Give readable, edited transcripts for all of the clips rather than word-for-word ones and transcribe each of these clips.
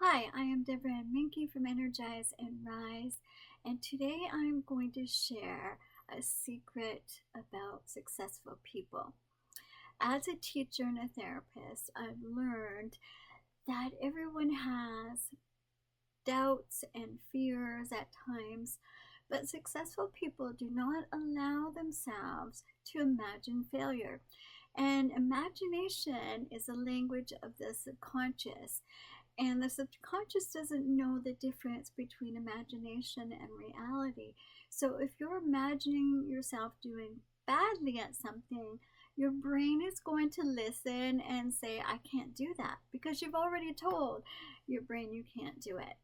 Hi, I am Deborah Ann Minke from Energize and Rise, and today I'm going to share a secret about successful people. As a teacher and a therapist, I've learned that everyone has doubts and fears at times, but successful people do not allow themselves to imagine failure. And imagination is a language of the subconscious. And the subconscious doesn't know the difference between imagination and reality. So if you're imagining yourself doing badly at something, your brain is going to listen and say, I can't do that, because you've already told your brain you can't do it.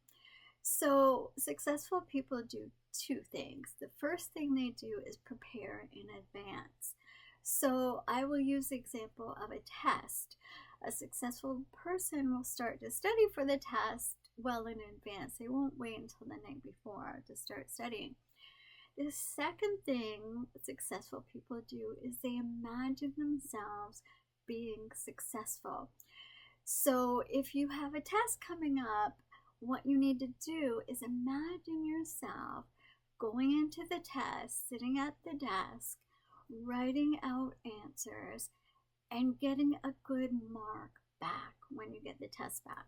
So successful people do two things. The first thing they do is prepare in advance. So I will use the example of a test. A successful person will start to study for the test well in advance. They won't wait until the night before to start studying. The second thing successful people do is they imagine themselves being successful. So if you have a test coming up, what you need to do is imagine yourself going into the test, sitting at the desk, writing out answers, and getting a good mark back when you get the test back.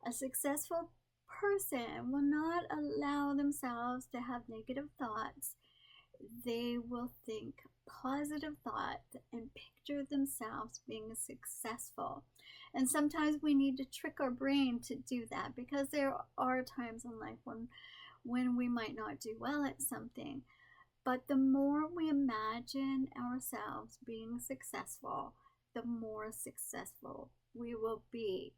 A successful person will not allow themselves to have negative thoughts. They will think positive thoughts and picture themselves being successful. And sometimes we need to trick our brain to do that, because there are times in life when we might not do well at something. But the more we imagine ourselves being successful, the more successful we will be.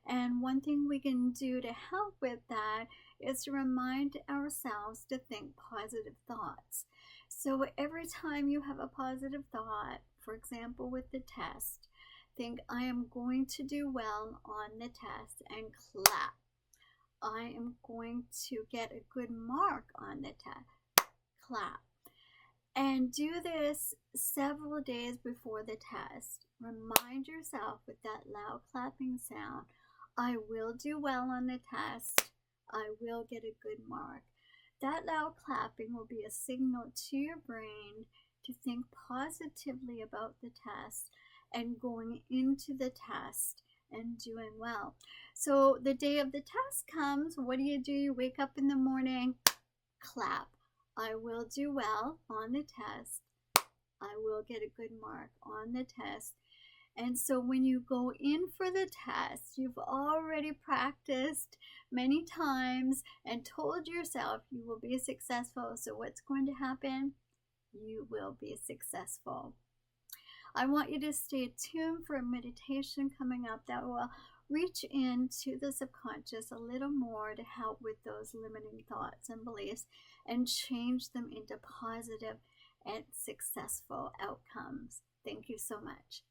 And one thing we can do to help with that is to remind ourselves to think positive thoughts. So every time you have a positive thought, for example with the test, think, I am going to do well on the test, and clap. I am going to get a good mark on the test. Clap. And do this several days before the test. Remind yourself with that loud clapping sound, I will do well on the test. I will get a good mark. That loud clapping will be a signal to your brain to think positively about the test and going into the test and doing well. So the day of the test comes, what do? You wake up in the morning, clap. I will do well on the test. I will get a good mark on the test. And so when you go in for the test, you've already practiced many times and told yourself you will be successful. So what's going to happen? You will be successful. I want you to stay tuned for a meditation coming up that will reach into the subconscious a little more to help with those limiting thoughts and beliefs and change them into positive and successful outcomes. Thank you so much.